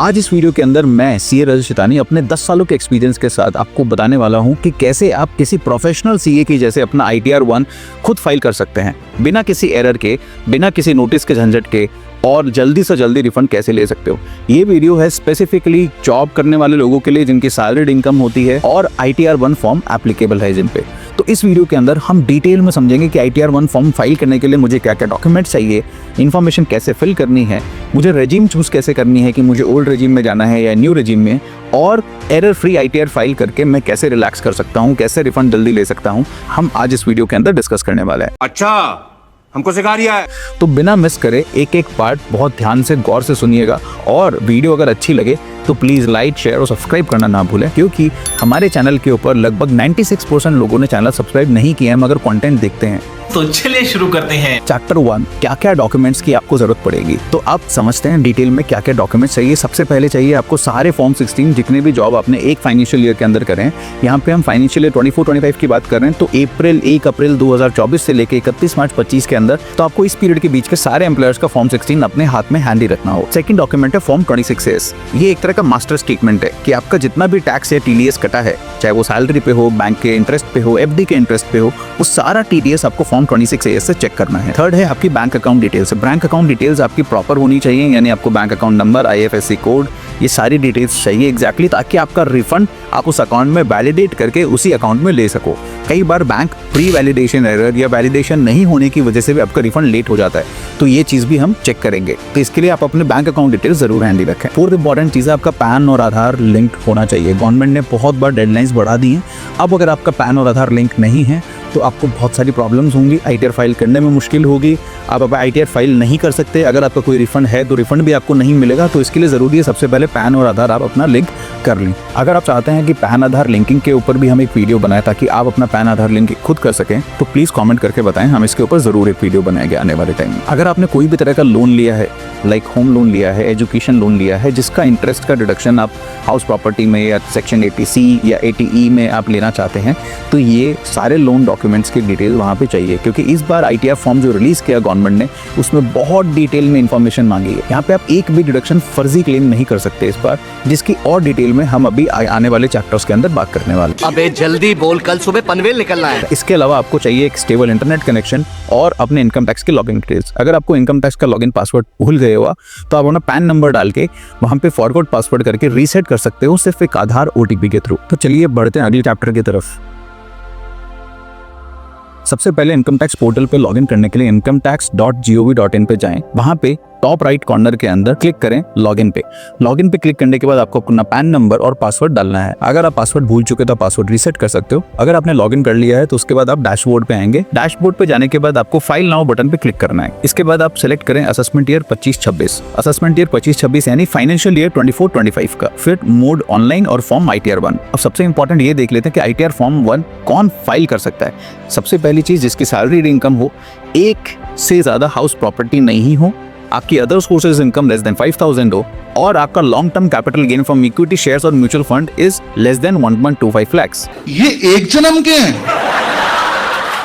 आज इस वीडियो के अंदर मैं सीए रजत शैतानी अपने 10 सालों के एक्सपीरियंस के साथ आपको बताने वाला हूं कि कैसे आप किसी प्रोफेशनल सीए की जैसे अपना ITR 1 खुद फाइल कर सकते हैं बिना किसी एरर के, बिना किसी नोटिस के झंझट के, और जल्दी से जल्दी रिफंड कैसे ले सकते हो। ये वीडियो है स्पेसिफिकली जॉब करने वाले लोगों के लिए जिनकी सैलरीड इनकम होती है और ITR 1 फॉर्म एप्लीकेबल है जिन पे। तो इस वीडियो के अंदर हम डिटेल में समझेंगे कि ITR 1 फॉर्म फाइल करने के लिए मुझे क्या क्या डॉक्यूमेंट चाहिए, इन्फॉर्मेशन कैसे फिल करनी है, मुझे रेजिम चूज कैसे करनी है कि मुझे ओल्ड रेजिम में जाना है या न्यू रेजिम में, और एरर फ्री ITR फाइल करके मैं कैसे रिलैक्स कर सकता हूँ, कैसे रिफंड जल्दी ले सकता हूँ, हम आज इस वीडियो के अंदर डिस्कस करने वाले हैं। अच्छा, हमको सिखा रिया है। तो बिना मिस करे एक एक पार्ट बहुत ध्यान से गौर से सुनिएगा, और वीडियो अगर अच्छी लगे तो प्लीज लाइक, शेयर और सब्सक्राइब करना ना भूलें, क्योंकि हमारे चैनल के ऊपर लगभग 96% लोगों ने चैनल सब्सक्राइब नहीं किया है मगर कंटेंट देखते हैं। तो चलिए शुरू करते हैं। चैप्टर 1, क्या क्या डॉक्यूमेंट्स की आपको जरूरत पड़ेगी। तो आप समझते हैं डिटेल में क्या क्या डॉक्यूमेंट्स चाहिए। सबसे पहले चाहिए आपको सारे फॉर्म 16 जितने भी जॉब आपने एक फाइनेंशियल ईयर के अंदर करें। यहाँ पे हम फाइनेंशियल ईयर 24-25 की बात कर रहे हैं, तो 1 अप्रैल 2024 से लेकर 31 मार्च 25 के अंदर, तो आपको इस पीरियड के बीच के सारे एम्प्लॉयर्स का फॉर्म 16 अपने हाथ में हैंडी रखना हो। सेकंड डॉक्यूमेंट है फॉर्म 26A। ये एक तरह का मास्टर स्टेटमेंट है कि आपका जितना भी टैक्स या TDS कटा है, चाहे वो सैलरी पे हो, बैंक के इंटरेस्ट पे हो, FD के इंटरेस्ट पे हो, वो सारा TDS आपको फॉर्म 26A से चेक करना है। थर्ड है आपकी bank account details. Bank account details आपकी प्रॉपर होनी चाहिए, यानी आपको bank account number, IFSC code, ये सारी डिटेल्स चाहिए एग्जैक्टली, ताकि आपका रिफंड आप उस अकाउंट में वैलिडेट करके उसी अकाउंट में ले सको। कई बार बैंक प्री वैलिडेशन एरर या वैलिडेशन नहीं होने की वजह से भी आपका रिफंड लेट हो जाता है, तो ये चीज भी हम चेक करेंगे। तो इसके लिए आप अपने बैंक अकाउंट डिटेल्स जरूर हैंडी रखें। फोर्थ इंपॉर्टेंट चीज है आपका पैन और आधार लिंक होना चाहिए। गवर्नमेंट ने बहुत बार डेडलाइंस बढ़ा दी हैं। अब अगर आपका पैन और आधार लिंक नहीं है तो आपको बहुत सारी प्रॉब्लम्स होंगी, ITR फाइल करने में मुश्किल होगी, आप अपना ITR फाइल नहीं कर सकते। अगर आपका कोई रिफंड है तो रिफंड भी आपको नहीं मिलेगा। तो इसके लिए ज़रूरी है सबसे पहले पैन और आधार आप अपना लिंक कर लें। अगर आप चाहते हैं कि पैन आधार लिंकिंग के ऊपर भी हम एक वीडियो बनाएं ताकि आप अपना पैन आधार लिंक खुद कर सकें, तो प्लीज़ कॉमेंट करके बताएं, हम इसके ऊपर ज़रूर एक वीडियो बनाएंगे आने वाले टाइम में। अगर आपने कोई भी तरह का लोन लिया है, लाइक होम लोन लिया है, एजुकेशन लोन लिया है, जिसका इंटरेस्ट का डिडक्शन आप हाउस प्रॉपर्टी में या सेक्शन 80C या 80E में आप लेना चाहते हैं, तो ये सारे लोन डॉक्यूमेंट्स की डिटेल वहाँ पे चाहिए, क्योंकि इस बार ITR फॉर्म जो रिलीज किया गवर्नमेंट ने उसमें बहुत डिटेल में इंफॉर्मेशन मांगी है। यहाँ पे आप एक भी डिडक्शन फर्जी क्लेम नहीं कर सकते इस बार, जिसकी और डिटेल में हम अभी आने वाले चैप्टर्स के अंदर बात करने वाले हैं। अबे जल्दी बोल, कल सुबह पनवेल निकलना है। इसके अलावा आपको चाहिए एक स्टेबल इंटरनेट कनेक्शन और अपने इनकम टैक्स के लॉगिन डिटेल्स। अगर आपको इनकम टैक्स का लॉगिन पासवर्ड भूल गए हुआ तो आप अपना पैन नंबर डाल के वहाँ पे फॉरगॉट पासवर्ड करके रीसेट कर सकते हो, सिर्फ एक आधार OTP के थ्रू। तो चलिए बढ़ते हैं अगले चैप्टर की तरफ। सबसे पहले इनकम टैक्स पोर्टल पे लॉगिन करने के लिए incometax.gov.in पे जाएं। वहां पे टॉप राइट कॉर्नर के अंदर क्लिक करें लॉगिन पे। लॉगिन पे क्लिक करने के बाद आपको अपना पैन नंबर और पासवर्ड डालना है। अगर आप पासवर्ड भूल चुके तो पासवर्ड रीसेट कर सकते हो। अगर आपने लॉगिन कर लिया है तो उसके बाद आप डैशबोर्ड पे आएंगे। डैशबोर्ड पे जाने के बाद आपको फाइल नाउ बटन पे क्लिक करना है। इसके बाद आप सिलेक्ट करें असेसमेंट ईयर 25-26, असेसमेंट ईयर 25-26 यानी फाइनेंशियल ईयर 24-25 का। फिर मोड ऑनलाइन और फॉर्म ITR 1। अब सबसे इंपॉर्टेंट ये देख लेते हैं कि ITR फॉर्म 1 कौन फाइल कर सकता है। सबसे पहली चीज, जिसकी सैलरी इनकम हो, एक से ज्यादा हाउस प्रॉपर्टी नहीं हो, आपकी other sources income less than 5000 हो, और आपका long term capital gain from equity shares और mutual fund is less than 1.25 lakhs। ये एक जन्म के हैं।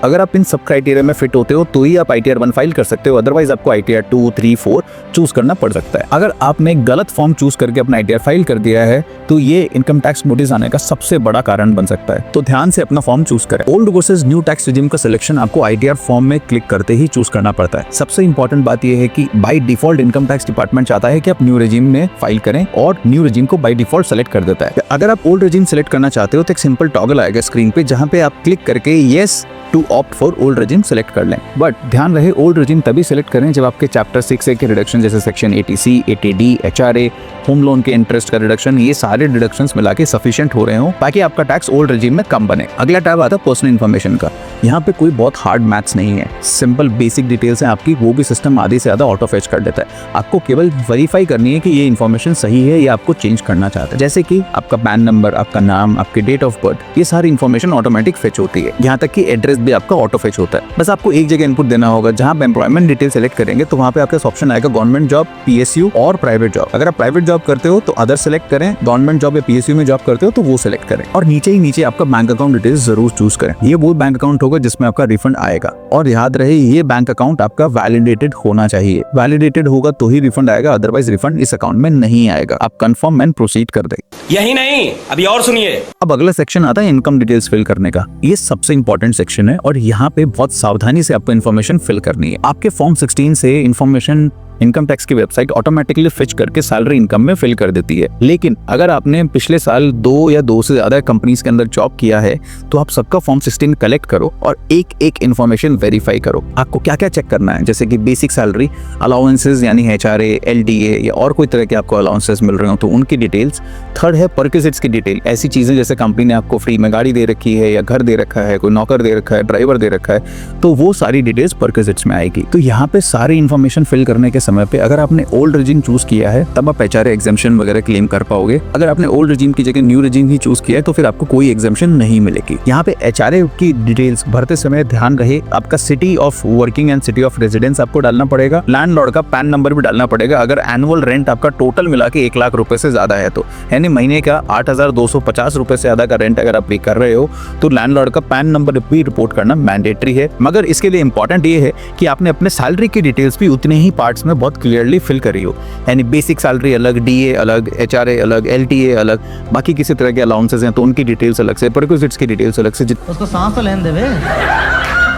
अगर आप इन सब क्राइटेरिया में फिट होते हो तो ही आप ITR 1 फाइल कर सकते हो, अदरवाइज आपको ITR 2, 3, 4 चूज करना पड़ सकता है। अगर आपने गलत फॉर्म चूज करके अपना ITR फाइल कर दिया है तो ये इनकम टैक्स नोटिस आने का सबसे बड़ा कारण बन सकता है। तो ध्यान से अपना फॉर्म चूज करें। Old versus new tax regime का सिलेक्शन आपको ITR फॉर्म में क्लिक करते ही चूज करना पड़ता है। सबसे इंपॉर्टेंट बात यह है कि by default income tax department चाहता है कि आप न्यू रेजिम में फाइल करें, और न्यू रेजिम को बाय डिफॉल्ट सेलेक्ट कर देता है। अगर आप ओल्ड रेजिम सेलेक्ट करना चाहते हो तो एक सिंपल टॉगल आएगा स्क्रीन पे, जहां पे आप क्लिक करके yes to opt for old regime select कर लें। बट ध्यान रहे, ओल्ड रेजिम तभी सेलेक्ट करें जब आपके चैप्टर 6A के रिडक्शन जैसे section 80C, 80D, HRA, home loan के इंटरेस्ट का रिडक्शन, ये सारे डिडक्शंस मिला के सफिशिएंट हो रहे हो ताकि आपका टैक्स ओल्ड रेजिम में कम बने। अगला टैब आता है पर्सनल इन्फॉर्मेशन का। यहाँ पे कोई बहुत हार्ड मैथ्स नहीं है, सिंपल बेसिक डिटेल्स है आपकी, वो भी सिस्टम आधे से ज्यादा ऑटो फेच कर देता है। आपको केवल वेरीफाई करनी है कि ये इन्फॉर्मेशन सही है या आपको चेंज करना चाहते हैं, जैसे कि आपका पैन नंबर, आपका नाम, आपकी डेट ऑफ बर्थ, ये सारी इन्फॉर्मेशन ऑटोमेटिक फेच होती है। यहाँ तक कि एड्रेस भी आपका ऑटो फेच होता है। बस आपको एक जगह इनपुट देना होगा। जहां आप एम्प्लॉयमेंट डिटेल सेलेक्ट करेंगे तो वहां पे आपका ऑप्शन आएगा गवर्नमेंट जॉब, PSU और प्राइवेट जॉब। अगर आप प्राइवेट जॉब जॉब करते हो तो अदर सेलेक्ट करें, गवर्नमेंट जॉब या पीएसयू में जॉब करते हो तो वो सेलेक्ट करें, और नीचे ही नीचे आपका बैंक अकाउंट डिटेल्स जरूर चूज करें। ये वो बैंक अकाउंट होगा जिसमें आपका रिफंड आएगा, और याद रहे ये बैंक अकाउंट आपका वैलिडेटेड होना चाहिए। वैलिडेटेड होगा तो ही रिफंड आएगा, अदरवाइज रिफंड इस अकाउंट में नहीं आएगा। आप कंफर्म एंड प्रोसीड कर दें। यही नहीं, अभी और सुनिए। अब अगला सेक्शन आता है इनकम डिटेल्स फिल करने का। ये सबसे इंपॉर्टेंट सेक्शन है और यहाँ पे बहुत सावधानी से आपको इन्फॉर्मेशन फिल करनी है। आपके फॉर्म 16 से इन्फॉर्मेशन इनकम टैक्स की वेबसाइट ऑटोमेटिकली फिच करके सैलरी इनकम में फिल कर देती है, लेकिन अगर आपने पिछले साल 2 या 2 से ज्यादा कंपनीज के अंदर जॉब किया है तो आप सबका फॉर्म 16 कलेक्ट करो और एक एक इन्फॉर्मेशन वेरीफाई करो। आपको क्या क्या चेक करना है, जैसे कि बेसिक सैलरी, अलाउंसेस यानी HRA, LDA या और कोई तरह के आपको अलाउंसेस मिल रहे हो तो उनकी डिटेल्स। थर्ड है परक्विजिट्स की डिटेल, ऐसी चीजें जैसे कंपनी ने आपको फ्री में गाड़ी दे रखी है या घर दे रखा है, कोई नौकर दे रखा है, ड्राइवर दे रखा है, तो वो सारी डिटेल्स परक्विजिट्स में आएगी। तो यहाँ पे सारी इन्फॉर्मेशन फिल करने के समय पे अगर आपने ओल्ड रेजिम चूज किया है तब आप HRA एग्जेम्पशन वगैरह क्लेम कर पाओगे। अगर आपने ओल्ड रेजिम की जगह न्यू रेजिम ही चूज किया है तो फिर आपको कोई एग्जेम्पशन नहीं मिलेगी। यहाँ पे HRA की डिटेल्स भरते समय ध्यान रहे आपका city of working and city of residence आपको डालना पड़ेगा। लैंडलॉर्ड का पैन नंबर भी डालना पड़ेगा अगर एनुअल रेंट आपका टोटल मिला के 1 लाख रुपए से ज्यादा है तो, यानी महीने का 8,250 रुपए से ज्यादा का रेंट अगर आप पे कर रहे हो तो लैंडलॉर्ड का पैन नंबर भी रिपोर्ट करना मैंडेटरी है। मगर इसके लिए इंपॉर्टेंट ये है कि आपने अपने सैलरी की डिटेल्स भी उतने ही पार्ट्स में बहुत क्लियरली फिल करी हो, यानी बेसिक सैलरी अलग, DA अलग, HRA अलग, LTA अलग, बाकी किसी तरह के अलाउंसेस हैं तो उनकी डिटेल्स अलग से, परक्विजिट्स की डिटेल्स अलग से। उसको सांस तो लेने देवे।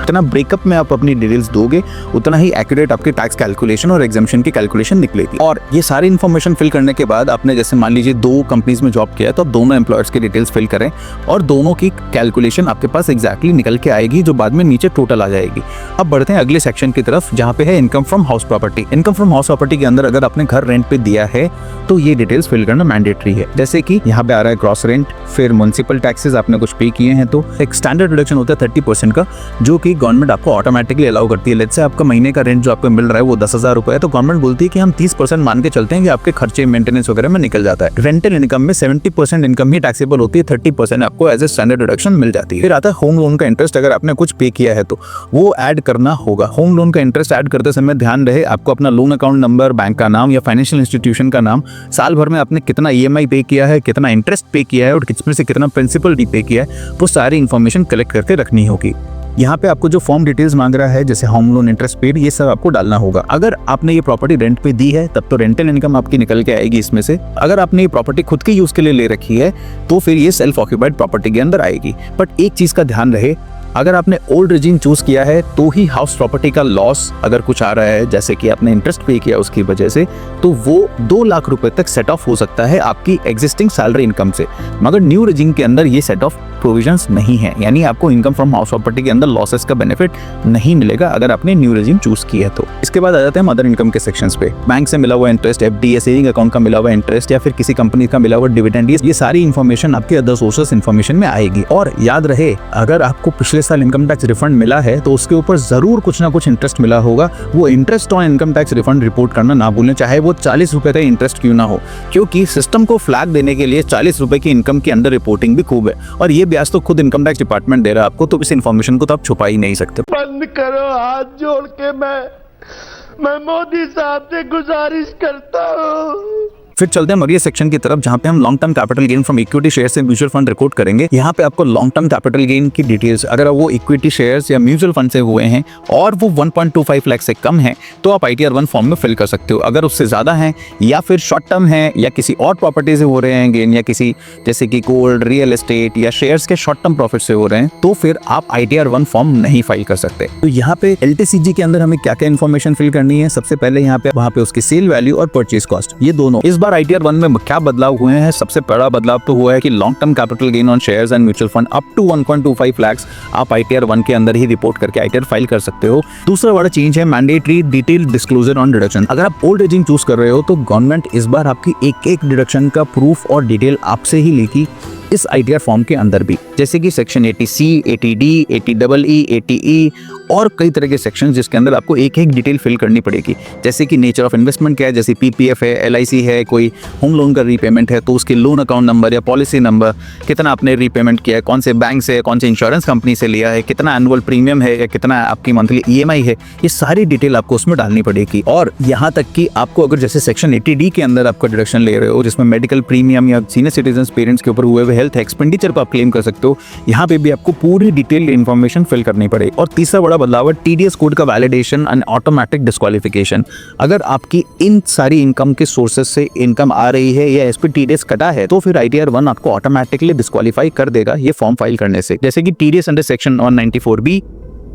जितना ब्रेकअप में आप अपनी डिटेल्स दोगे उतना ही एक्यूरेट आपके टैक्स कैलकुलेशन और एग्जाम्पशन की कैलकुलेशन निकलेगी। और ये सारी इन्फॉर्मेशन फिल करने के बाद आपने जैसे मान लीजिए 2 कंपनीज में जॉब किया है तो आप दोनों एम्प्लॉयर्स की डिटेल्स फिल करें और दोनों की कैलकुलेशन आपके पास एग्जैक्टली निकल के आएगी जो बाद में नीचे टोटल आ जाएगी। अब बढ़ते हैं अगले सेक्शन की तरफ जहाँ पे है income from house property. Income from house property के अंदर अगर आपने घर रेंट पे दिया है तो ये डिटेल्स फिल करना मैंडेटरी है। जैसे कि यहाँ पे आ रहा है ग्रॉस रेंट, फिर म्युनिसिपल टैक्सेस आपने कुछ पे किए हैं तो एक स्टैंडर्ड डिडक्शन होता है 30% का जो कि गवर्नमेंट आपको ऑटोमेटिकली अलाउ करती है। लेट्स से आपका महीने का रेंट जो आपको मिल रहा है वो 10,000 रुपए है तो गवर्नमेंट बोलती है कि हम 30% मान के चलते हैं कि आपके खर्चे मेंटेनेंस वगैरह में निकल जाता है। रेंटल इनकम में 70% इनकम ही टैक्सेबल होती है, 30% आपको एज ए स्टैंडर्ड डिडक्शन मिल जाती है। फिर आता है होम लोन का इंटरेस्ट, अगर आपने कुछ पे किया है तो वो ऐड करना होगा। होम लोन का इंटरेस्ट ऐड करते समय ध्यान रहे आपको अपना लोन अकाउंट नंबर, बैंक का नाम या फाइनेंशियल इंस्टीट्यूशन का नाम, साल भर में आपने कितना EMI पे किया है, कितना इंटरेस्ट पे किया है और किसमें से कितना प्रिंसिपल पे किया है, वो सारी इन्फॉर्मेशन कलेक्ट करके रखनी होगी। यहाँ पे आपको जो फॉर्म डिटेल्स मांग रहा है जैसे होम लोन, इंटरेस्ट पेड, ये सब आपको डालना होगा। अगर आपने ये प्रॉपर्टी रेंट पे दी है तब तो रेंटल इनकम आपकी निकल के आएगी इसमें से। अगर आपने ये प्रॉपर्टी खुद के यूज के लिए ले रखी है तो फिर ये सेल्फ ऑक्यूपाइड प्रॉपर्टी के अंदर आएगी। बट एक चीज का ध्यान रहे, अगर आपने ओल्ड रेजिम चूज किया है तो ही हाउस प्रॉपर्टी का लॉस अगर कुछ आ रहा है जैसे कि आपने इंटरेस्ट पे किया उसकी वजह से तो वो 2 लाख रुपए तक सेट ऑफ हो सकता है आपकी एग्जिस्टिंग सैलरी इनकम से। मगर न्यू रेजिम के अंदर ये सेट ऑफ प्रोविजंस नहीं है, यानी आपको इनकम फ्रॉम हाउस प्रॉपर्टी के अंदर लॉसेस का बेनिफिट नहीं मिलेगा अगर आपने न्यू रेजिम चूज किया है तो। इसके बाद आ जाते हैं अदर इनकम के सेक्शंस पे। बैंक से मिला हुआ इंटरेस्ट, FD, सेविंग अकाउंट का मिला हुआ इंटरेस्ट या फिर किसी कंपनी का मिला हुआ डिविडेंड, ये सारी इन्फॉर्मेशन आपके अदर सोर्सेस इन्फॉर्मेशन में आएगी। और याद रहे अगर आपको पिछले साल इनकम टैक्स रिफंड मिला है तो उसके ऊपर जरूर कुछ ना कुछ इंटरेस्ट मिला होगा। वो interest on income tax refund report करना ना भूलें, चाहे वो 40 रुपए का इंटरेस्ट क्यों ना हो, क्योंकि सिस्टम को फ्लैग देने के लिए 40 रुपए की इनकम के अंदर रिपोर्टिंग भी खूब है और ये ब्याज तो खुद इनकम टैक्स डिपार्टमेंट दे रहा है आपको, तो इस इन्फॉर्मेशन को तो आप छुपा ही नहीं सकते। बंद करो, हाथ जोड़ के मैं मोदी साहब से गुजारिश करता हूँ। फिर चलते हैं अगले सेक्शन की तरफ जहां पे हम long term capital gain from equity shares से म्यूचुअल फंड रिकॉर्ड करेंगे। यहाँ पे आपको लॉन्ग टर्म कैपिटल गेन की डिटेल्स, अगर वो इक्विटी शेयर्स या म्यूचुअल फंड से हुए हैं और वो 1.25 लाख से कम है तो आप ITR 1 फॉर्म में फिल कर सकते हो। अगर उससे ज्यादा है या फिर शॉर्ट टर्म है या किसी और प्रॉपर्टी से हो रहे हैं गेन या किसी जैसे कि गोल्ड, रियल एस्टेट या शेयर्स के शॉर्ट टर्म प्रॉफिट से हो रहे हैं तो फिर आप ITR 1 फॉर्म नहीं फाइल कर सकते। तो यहाँ पे LTCG के अंदर हमें क्या क्या इन्फॉर्मेशन फिल करनी है, सबसे पहले यहाँ पे वहाँ पे उसकी सेल वैल्यू और परचेज कॉस्ट, ये दोनों। इस बार ITR 1 में क्या बदलाव हुए हैं, सबसे बड़ा बदलाव तो हुआ है कि long term capital gain on shares and mutual fund up to 1.25 lakh आप ITR 1 के अंदर ही रिपोर्ट करके ITR फाइल कर सकते हो। दूसरा बड़ा चेंज है mandatory detail disclosure on deduction. अगर आप ओल्ड रेजिम चूज कर रहे हो तो गवर्नमेंट इस बार आपकी एक डिडक्शन का प्रूफ और डिटेल आपसे ही लेगी इस ITR फॉर्म के अंदर भी। जैसे कि section 80C, 80D, 80EE, 80E और कई तरह के सेक्शन जिसके अंदर आपको एक एक डिटेल फिल करनी पड़ेगी। जैसे कि नेचर ऑफ इन्वेस्टमेंट क्या है, जैसे PPF है, LIC है, कोई होम लोन का रीपेमेंट है तो उसके लोन अकाउंट नंबर या पॉलिसी नंबर, कितना आपने रीपेमेंट किया है, कौन से बैंक से, कौन से इंश्योरेंस कंपनी से लिया है, कितना एनुअल प्रीमियम है या कितना आपकी मंथली EMI है, ये सारी डिटेल आपको उसमें डालनी पड़ेगी। और यहाँ तक कि आपको अगर जैसे सेक्शन 80D के अंदर आपको डिडक्शन ले रहे हो जिसमें मेडिकल प्रीमियम या सीनियर सिटीजन पेरेंट्स के ऊपर हुए हुए हेल्थ एक्सपेंडिचर को आप क्लेम कर सकते हो, यहाँ पे भी आपको पूरी डिटेल इन्फॉर्मेशन फिल करनी पड़ेगी। और तीसरा बड़ा बदलाव है TDS कोड का वैलिडेशन एंड ऑटोमेटिक डिस्क्वालिफिकेशन। अगर आपकी इन सारी इनकम के सोर्सेज से इनकम आ रही है या इस पर TDS कटा है तो फिर ITR 1 आपको ऑटोमेटिकली डिस्क्वालीफाई कर देगा ये फॉर्म फाइल करने से। जैसे कि TDS under section 194B,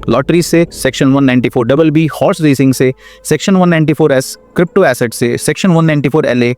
lottery से सेक्शन 194BB, हॉर्स रेसिंग से सेक्शन 194S, क्रिप्टो एसेट से section 194LA,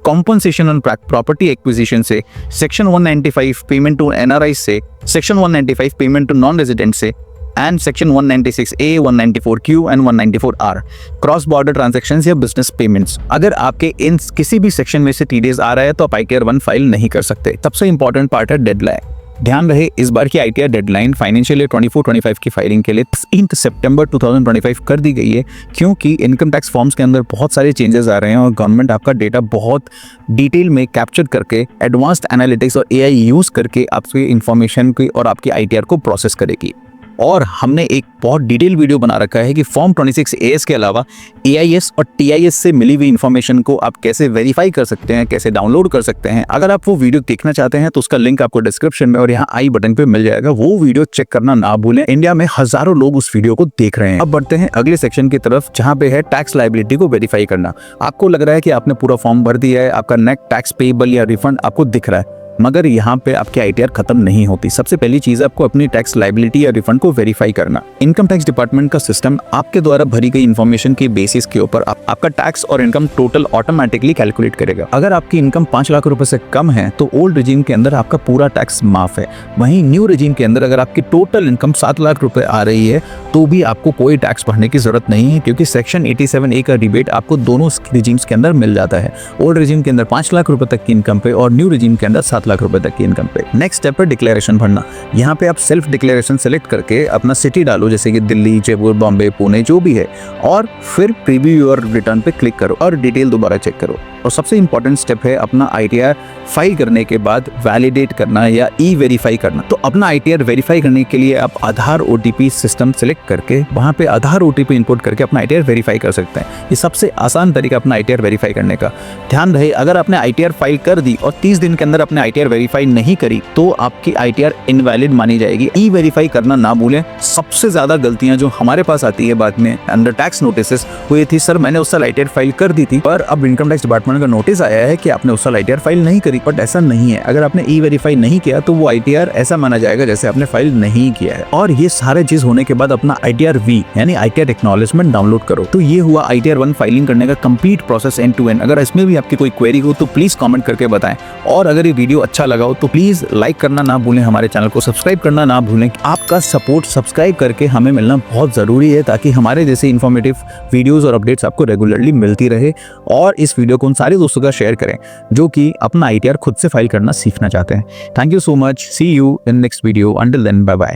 compensation on property acquisition से सेक्शन 195 पेमेंट टू NRI से section 195 payment to non resident से and section 196A, 194Q and 194R, cross border transactions या business payments. अगर आपके इन किसी भी सेक्शन में से TDS आ रहा है तो आप ITR 1 फाइल नहीं कर सकते। सबसे इंपॉर्टेंट पार्ट है डेडलाइन। ध्यान रहे इस बार की ITR डेडलाइन फाइनेंशियल ईयर 24-25 की फाइलिंग के लिए 16 सितंबर 2025 कर दी गई है, क्योंकि इनकम टैक्स फॉर्म्स के अंदर बहुत सारे चेंजेस आ रहे हैं और गवर्नमेंट आपका डेटा बहुत डिटेल में कैप्चर करके एडवांस्ड एनालिटिक्स और AI यूज़ करके आपकी इन्फॉर्मेशन की और आपकी ITR को प्रोसेस करेगी। और हमने एक बहुत डिटेल वीडियो बना रखा है कि फॉर्म 26AS के अलावा AIS और TIS से मिली हुई इन्फॉर्मेशन को आप कैसे वेरीफाई कर सकते हैं, कैसे डाउनलोड कर सकते हैं। अगर आप वो वीडियो देखना चाहते हैं तो उसका लिंक आपको डिस्क्रिप्शन में और यहाँ आई बटन पे मिल जाएगा, वो वीडियो चेक करना ना भूलें। इंडिया में हजारों लोग उस वीडियो को देख रहे हैं। अब बढ़ते हैं अगले सेक्शन की तरफ जहाँ पे है टैक्स लायबिलिटी को वेरीफाई करना। आपको लग रहा है कि आपने पूरा फॉर्म भर दिया है, आपका नेट टैक्स पेएबल या रिफंड आपको दिख रहा है, मगर यहाँ पे आपकी ITR खत्म नहीं होती। सबसे पहली चीज आपको अपनी टैक्स लायबिलिटी या रिफंड को वेरीफाई करना। इनकम टैक्स डिपार्टमेंट का सिस्टम आपके द्वारा भरी गई इन्फॉर्मेशन के बेसिस के ऊपर आपका टैक्स और इनकम टोटल ऑटोमेटिकली कैलकुलेट करेगा। अगर आपकी इनकम 5 लाख रुपए से कम है तो ओल्ड रिजीम के अंदर आपका पूरा टैक्स माफ है। वहीं न्यू रिजीम के अंदर अगर आपकी टोटल इनकम 7 लाख रुपए आ रही है तो भी आपको कोई टैक्स भरने की जरूरत नहीं है, क्योंकि सेक्शन 87A का रिबेट आपको दोनों रिजीम्स के अंदर मिल जाता है। ओल्ड रिजीम के अंदर 5 लाख रुपए तक की इनकम पे और न्यू रिजीम के अंदर 7 लाख रुपए तक की इनकम पे। नेक्स्ट स्टेप है डिक्लेरेशन भरना। यहाँ पे आप सेल्फ डिक्लेरेशन सेलेक्ट करके अपना सिटी डालो, जैसे कि दिल्ली, जयपुर, बॉम्बे, पुणे जो भी है, और फिर प्रीव्यू योर रिटर्न पे क्लिक करो और डिटेल दोबारा चेक करो। और सबसे इंपॉर्टेंट स्टेप है अपना ITR फाइल करने के बाद वैलिडेट करना या ई-वेरीफाई करना। तो अपना ITR वेरीफाई करने के लिए आप आधार OTP सिस्टम सेलेक्ट करके वहाँ पे आधार OTP इनपुट करके अपना ITR वेरीफाई कर सकते हैं। ये सबसे आसान तरीका अपना ITR वेरीफाई करने का। ध्यान रहे अगर आपने ITR फाइल कर दी और 30 दिन के अंदर अपने ITR वेरीफाई नहीं करी तो आपकी ITR इनवैलिड मानी जाएगी। ई-वेरीफाई करना ना भूलें। सबसे ज्यादा गलतियां जो हमारे पास आती है बाद में अंडर टैक्स नोटिस हुई थी, सर मैंने उस साल ITR फाइल कर दी थी पर अब इनकम टैक्स डिपार्टमेंट का नोटिस आया है कि आपने उस साल ITR फाइल नहीं करी। बट ऐसा नहीं है। अगर आपने ई-वेरीफाई नहीं किया तो वो ITR ऐसा माना जाएगा जैसे आपने फाइल नहीं किया है। और ये सारे चीज होने के बाद अपना ITR V यानी ITR एक्नॉलेजमेंट डाउनलोड करो। तो ये हुआ ITR 1 फाइलिंग करने का complete process end to end. अगर इसमें भी आपकी कोई क्वेरी हो तो प्लीज कमेंट करके बताएं। और अगर ये वीडियो अच्छा लगा हो तो प्लीज लाइक करना ना भूलें, हमारे चैनल को सब्सक्राइब करना ना भूलें। आपका सपोर्ट सब्सक्राइब करके हमें मिलना बहुत जरूरी है ताकि हमारे जैसे इन्फॉर्मेटिव वीडियोस और अपडेट्स आपको रेगुलरली मिलती रहे। और इस वीडियो को उन सारे दोस्तों का शेयर करें जो कि अपना ITR खुद से फाइल करना सीखना चाहते हैं। Thank you so much. See you in next video. Until then bye bye.